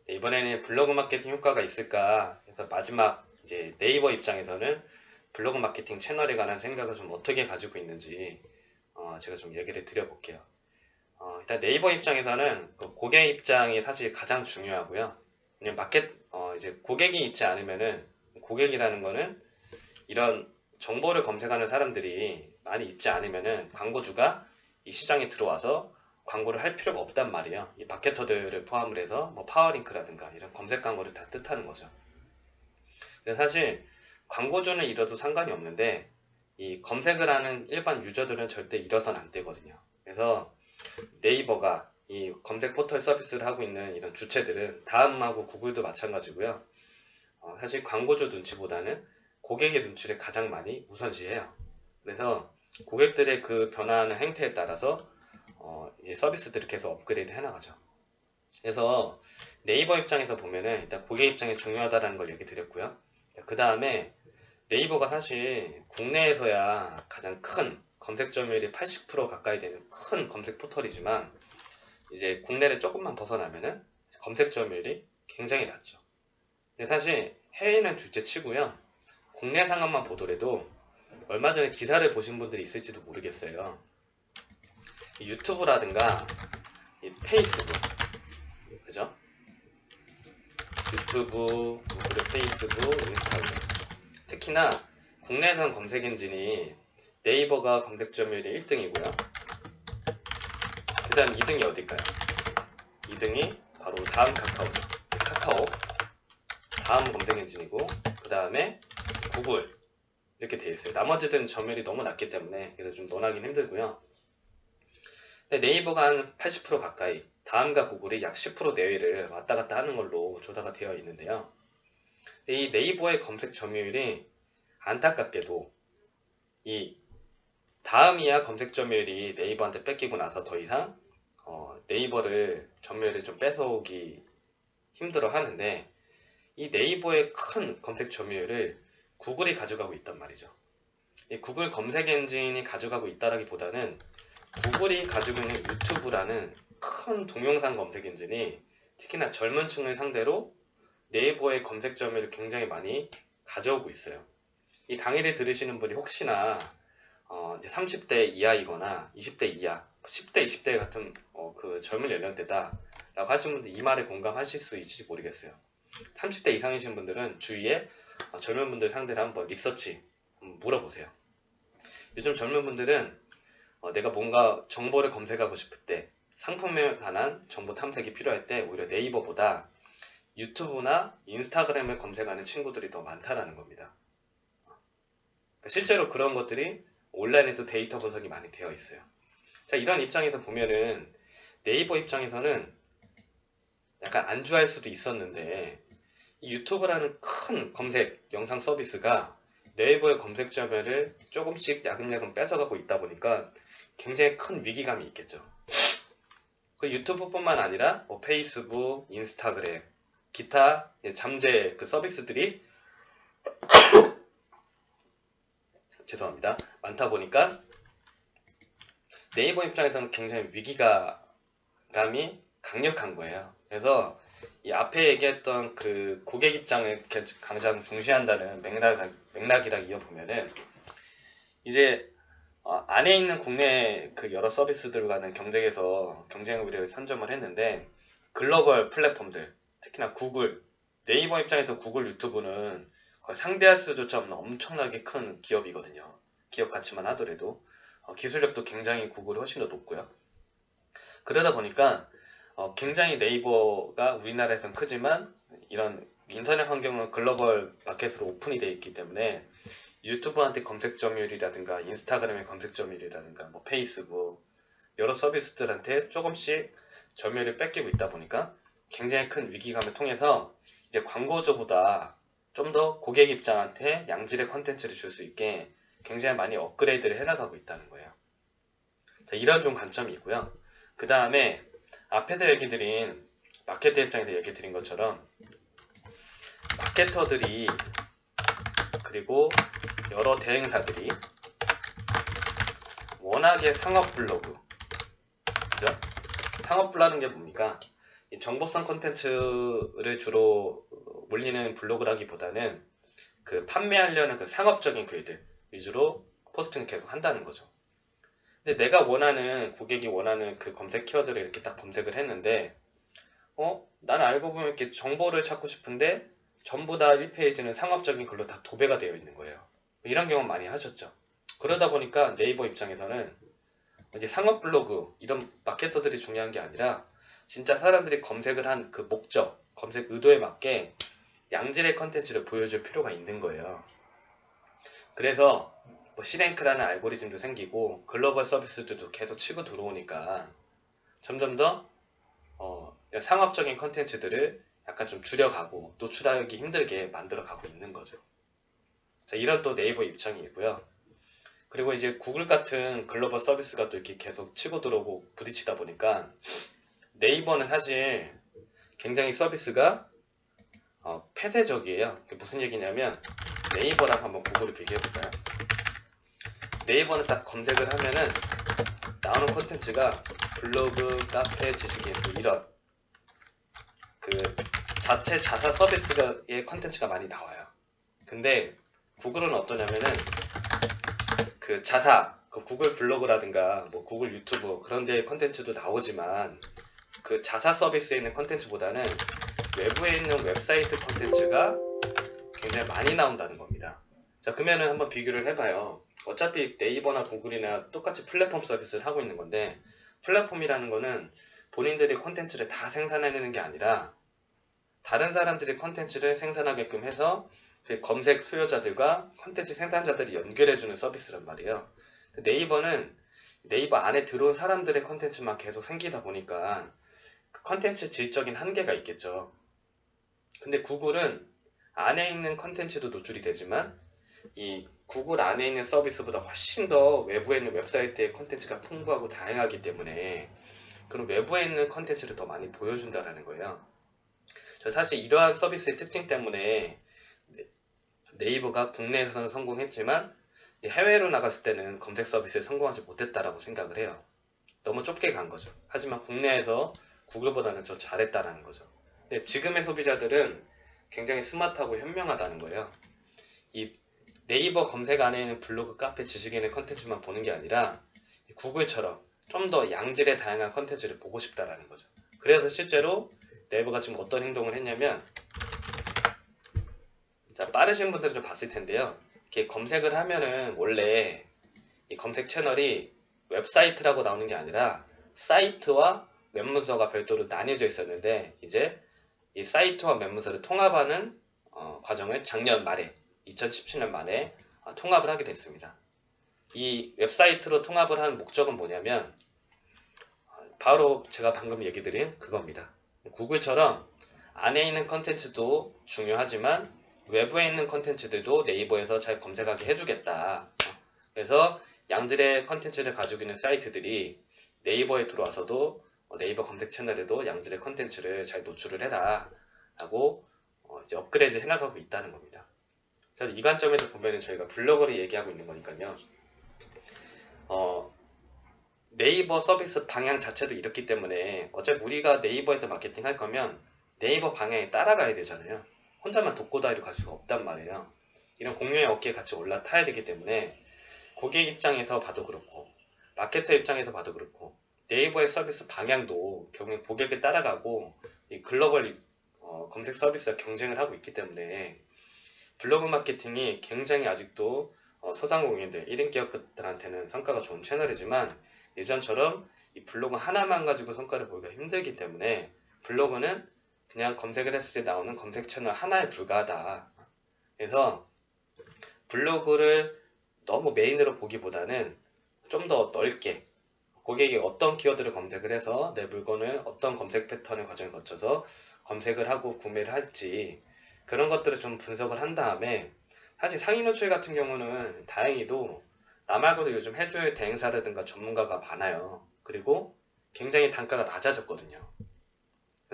이번에는 블로그 마케팅 효과가 있을까 해서 마지막 이제 네이버 입장에서는 블로그 마케팅 채널에 관한 생각을 좀 어떻게 가지고 있는지 제가 좀 얘기를 드려볼게요. 일단 네이버 입장에서는 그 고객 입장이 사실 가장 중요하고요. 왜냐면 이제 고객이 있지 않으면은 고객이라는 거는 이런 정보를 검색하는 사람들이 많이 있지 않으면은 광고주가 이 시장에 들어와서 광고를 할 필요가 없단 말이에요. 이 마케터들을 포함을 해서 뭐 파워링크라든가 이런 검색 광고를 다 뜻하는 거죠. 그래서 사실 광고주는 잃어도 상관이 없는데 이 검색을 하는 일반 유저들은 절대 잃어서는 안 되거든요. 그래서 네이버가 이 검색 포털 서비스를 하고 있는 이런 주체들은 다음하고 구글도 마찬가지고요. 사실 광고주 눈치보다는 고객의 눈치를 가장 많이 우선시해요. 그래서 고객들의 그 변화하는 행태에 따라서 이제 서비스들을 계속 업그레이드 해나가죠. 그래서 네이버 입장에서 보면은 일단 고객 입장이 중요하다는 걸 얘기 드렸고요. 그 다음에 네이버가 사실 국내에서야 가장 큰 검색 점유율이 80% 가까이 되는 큰 검색 포털이지만 이제 국내를 조금만 벗어나면은 검색 점유율이 굉장히 낮죠. 근데 사실 해외는 둘째 치고요. 국내 상황만 보더라도 얼마 전에 기사를 보신 분들이 있을지도 모르겠어요. 유튜브라든가 페이스북, 그죠? 유튜브, 그리고 페이스북, 인스타그램. 특히나 국내에선 검색 엔진이 네이버가 검색 점유율이 1등이고요. 그 다음 2등이 어딜까요? 2등이 바로 다음 카카오죠. 카카오, 다음 검색 엔진이고, 그 다음에 구글, 이렇게 돼 있어요. 나머지들은 점유율이 너무 낮기 때문에 그래서 좀 논하기는 힘들고요. 근데 네이버가 한 80% 가까이, 다음과 구글이 약 10% 내외를 왔다 갔다 하는 걸로 조사가 되어 있는데요. 근데 이 네이버의 검색 점유율이 안타깝게도 이 다음이야 검색 점유율이 네이버한테 뺏기고 나서 더 이상 네이버를 점유율을 좀 뺏어오기 힘들어 하는데 이 네이버의 큰 검색 점유율을 구글이 가져가고 있단 말이죠. 이 구글 검색 엔진이 가져가고 있다라기보다는 구글이 가지고 있는 유튜브라는 큰 동영상 검색 엔진이 특히나 젊은 층을 상대로 네이버의 검색 점유율을 굉장히 많이 가져오고 있어요. 이 강의를 들으시는 분이 혹시나 이제 30대 이하이거나 20대 이하, 10대, 20대 같은 그 젊은 연령대다 라고 하신 분들 이 말에 공감하실 수 있을지 모르겠어요. 30대 이상이신 분들은 주위에 젊은 분들 상대로 한번 리서치 물어보세요. 요즘 젊은 분들은 내가 뭔가 정보를 검색하고 싶을 때 상품에 관한 정보 탐색이 필요할 때 오히려 네이버보다 유튜브나 인스타그램을 검색하는 친구들이 더 많다라는 겁니다. 실제로 그런 것들이 온라인에서 데이터 분석이 많이 되어 있어요. 자, 이런 입장에서 보면은 네이버 입장에서는 약간 안주할 수도 있었는데 이 유튜브라는 큰 검색 영상 서비스가 네이버의 검색 점유율을 조금씩 야금야금 뺏어가고 있다 보니까 굉장히 큰 위기감이 있겠죠. 그 유튜브뿐만 아니라 뭐 페이스북, 인스타그램, 기타 잠재 그 서비스들이 죄송합니다. 많다 보니까 네이버 입장에서는 굉장히 위기감이 강력한 거예요. 그래서 이 앞에 얘기했던 그 고객 입장을 가장 중시한다는 맥락이랑 이어보면은 이제 안에 있는 국내 그 여러 서비스들과는 경쟁에서 경쟁 우위를 선점을 했는데 글로벌 플랫폼들 특히나 구글, 네이버 입장에서 구글 유튜브는 거의 상대할 수조차 없는 엄청나게 큰 기업이거든요. 기업 가치만 하더라도 기술력도 굉장히 구글이 훨씬 더 높고요. 그러다 보니까 굉장히 네이버가 우리나라에선 크지만 이런 인터넷 환경은 글로벌 마켓으로 오픈이 되어 있기 때문에 유튜브한테 검색 점유율이라든가 인스타그램의 검색 점유율이라든가 뭐 페이스북 여러 서비스들한테 조금씩 점유율을 뺏기고 있다 보니까 굉장히 큰 위기감을 통해서 이제 광고주보다 좀 더 고객 입장한테 양질의 컨텐츠를 줄 수 있게 굉장히 많이 업그레이드를 해나가고 있다는 거예요. 자, 이런 좀 관점이 있고요. 그 다음에 앞에서 얘기 드린 마케터 입장에서 얘기 드린 것처럼 마케터들이 그리고 여러 대행사들이 워낙에 상업 블로그, 그죠? 상업 블로그라는 게 뭡니까? 이 정보성 콘텐츠를 주로 올리는 블로그라기보다는 그 판매하려는 그 상업적인 글들 위주로 포스팅을 계속 한다는 거죠. 근데 내가 원하는, 고객이 원하는 그 검색 키워드를 이렇게 딱 검색을 했는데, 나는 알고 보면 이렇게 정보를 찾고 싶은데 전부 다 1페이지는 상업적인 글로 다 도배가 되어 있는 거예요. 이런 경험 많이 하셨죠. 그러다 보니까 네이버 입장에서는 이제 상업 블로그 이런 마케터들이 중요한 게 아니라 진짜 사람들이 검색을 한 그 목적, 검색 의도에 맞게 양질의 컨텐츠를 보여줄 필요가 있는 거예요. 그래서 뭐 C랭크라는 알고리즘도 생기고 글로벌 서비스들도 계속 치고 들어오니까 점점 더 상업적인 컨텐츠들을 약간 좀 줄여가고 노출하기 힘들게 만들어가고 있는 거죠. 자, 이런 또 네이버 입장이고요. 그리고 이제 구글 같은 글로벌 서비스가 또 이렇게 계속 치고 들어오고 부딪히다 보니까 네이버는 사실 굉장히 서비스가 폐쇄적이에요. 무슨 얘기냐면 네이버랑 한번 구글을 비교해볼까요? 네이버는 딱 검색을 하면은 나오는 콘텐츠가 블로그, 카페, 지식인 뭐 이런 그 자체 자사 서비스의 콘텐츠가 많이 나와요. 근데 구글은 어떠냐면은 그 자사, 그 구글 블로그라든가 뭐 구글 유튜브 그런 데의 콘텐츠도 나오지만 그 자사 서비스에 있는 콘텐츠보다는 외부에 있는 웹사이트 콘텐츠가 굉장히 많이 나온다는 겁니다. 자, 그러면은 한번 비교를 해봐요. 어차피 네이버나 구글이나 똑같이 플랫폼 서비스를 하고 있는 건데 플랫폼이라는 거는 본인들이 콘텐츠를 다 생산해내는 게 아니라 다른 사람들이 콘텐츠를 생산하게끔 해서 그 검색 수요자들과 콘텐츠 생산자들이 연결해주는 서비스란 말이에요. 네이버는 네이버 안에 들어온 사람들의 콘텐츠만 계속 생기다 보니까 그 콘텐츠 질적인 한계가 있겠죠. 근데 구글은 안에 있는 콘텐츠도 노출이 되지만 이 구글 안에 있는 서비스보다 훨씬 더 외부에 있는 웹사이트의 콘텐츠가 풍부하고 다양하기 때문에 그런 외부에 있는 콘텐츠를 더 많이 보여준다는 거예요. 저 사실 이러한 서비스의 특징 때문에 네이버가 국내에서는 성공했지만 해외로 나갔을 때는 검색 서비스에 성공하지 못했다라고 생각을 해요. 너무 좁게 간 거죠. 하지만 국내에서 구글보다는 더 잘했다라는 거죠. 근데 지금의 소비자들은 굉장히 스마트하고 현명하다는 거예요. 이 네이버 검색 안에 있는 블로그, 카페, 지식인의 컨텐츠만 보는 게 아니라 구글처럼 좀 더 양질의 다양한 컨텐츠를 보고 싶다라는 거죠. 그래서 실제로 네이버가 지금 어떤 행동을 했냐면, 자, 빠르신 분들은 좀 봤을 텐데요. 이렇게 검색을 하면은 원래 이 검색 채널이 웹사이트라고 나오는 게 아니라 사이트와 웹문서가 별도로 나뉘어져 있었는데 이제 이 사이트와 웹문서를 통합하는 과정을 작년 말에 2017년 말에 통합을 하게 됐습니다. 이 웹사이트로 통합을 한 목적은 뭐냐면 바로 제가 방금 얘기 드린 그겁니다. 구글처럼 안에 있는 컨텐츠도 중요하지만 외부에 있는 컨텐츠들도 네이버에서 잘 검색하게 해주겠다. 그래서 양질의 컨텐츠를 가지고 있는 사이트들이 네이버에 들어와서도 네이버 검색 채널에도 양질의 컨텐츠를 잘 노출을 해라 라고 이제 업그레이드를 해나가고 있다는 겁니다. 자, 이 관점에서 보면은 저희가 블로거를 얘기하고 있는 거니까요. 네이버 서비스 방향 자체도 이렇기 때문에 어차피 우리가 네이버에서 마케팅 할 거면 네이버 방향에 따라가야 되잖아요. 혼자만 독고다이로 갈 수가 없단 말이에요. 이런 공룡의 어깨에 같이 올라타야 되기 때문에 고객 입장에서 봐도 그렇고 마케터 입장에서 봐도 그렇고 네이버의 서비스 방향도 결국엔 고객을 따라가고 이 글로벌 검색 서비스와 경쟁을 하고 있기 때문에 블로그 마케팅이 굉장히 아직도 소상공인들, 1인 기업들한테는 성과가 좋은 채널이지만 예전처럼 이 블로그 하나만 가지고 성과를 보기가 힘들기 때문에 블로그는 그냥 검색을 했을 때 나오는 검색 채널 하나에 불과하다. 그래서 블로그를 너무 메인으로 보기보다는 좀 더 넓게 고객이 어떤 키워드를 검색을 해서 내 물건을 어떤 검색 패턴의 과정을 거쳐서 검색을 하고 구매를 할지 그런 것들을 좀 분석을 한 다음에 사실 상위 노출 같은 경우는 다행히도 나 말고도 요즘 해줄 대행사라든가 전문가가 많아요. 그리고 굉장히 단가가 낮아졌거든요.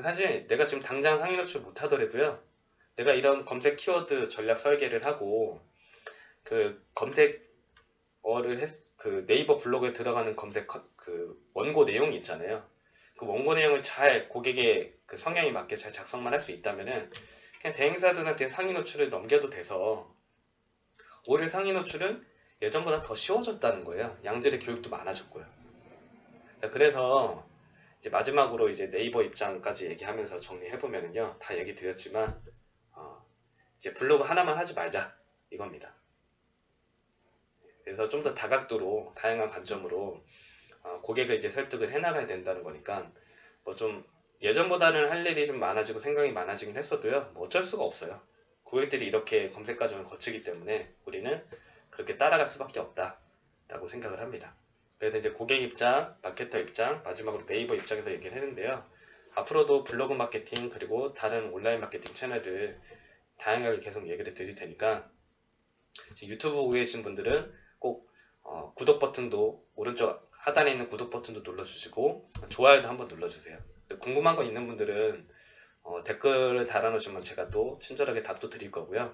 사실 내가 지금 당장 상위 노출 못하더라도요. 내가 이런 검색 키워드 전략 설계를 하고 그 검색어를 그 네이버 블로그에 들어가는 검색 그 원고 내용이 있잖아요. 그 원고 내용을 잘 고객의 그 성향에 맞게 잘 작성만 할 수 있다면은 그냥 대행사들한테 상위 노출을 넘겨도 돼서 오히려 상위 노출은 예전보다 더 쉬워졌다는 거예요. 양질의 교육도 많아졌고요. 그래서 이제 마지막으로 이제 네이버 입장까지 얘기하면서 정리해보면요. 다 얘기 드렸지만, 이제 블로그 하나만 하지 말자. 이겁니다. 그래서 좀 더 다각도로, 다양한 관점으로, 고객을 이제 설득을 해나가야 된다는 거니까, 뭐 좀, 예전보다는 할 일이 좀 많아지고 생각이 많아지긴 했어도요. 뭐 어쩔 수가 없어요. 고객들이 이렇게 검색 과정을 거치기 때문에 우리는 그렇게 따라갈 수밖에 없다라고 생각을 합니다. 그래서 이제 고객 입장, 마케터 입장, 마지막으로 네이버 입장에서 얘기를 했는데요. 앞으로도 블로그 마케팅 그리고 다른 온라인 마케팅 채널들 다양하게 계속 얘기를 드릴 테니까 유튜브 보고 계신 분들은 꼭 구독 버튼도 오른쪽 하단에 있는 구독 버튼도 눌러주시고 좋아요도 한번 눌러주세요. 궁금한 거 있는 분들은 댓글을 달아놓으시면 제가 또 친절하게 답도 드릴 거고요.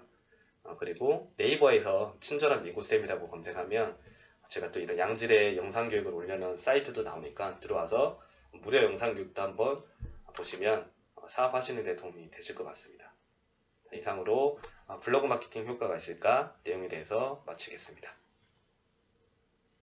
그리고 네이버에서 친절한 미고쌤이라고 검색하면 제가 또 이런 양질의 영상 교육을 올려놓은 사이트도 나오니까 들어와서 무료 영상 교육도 한번 보시면 사업하시는 데 도움이 되실 것 같습니다. 이상으로 블로그 마케팅 효과가 있을까 내용에 대해서 마치겠습니다.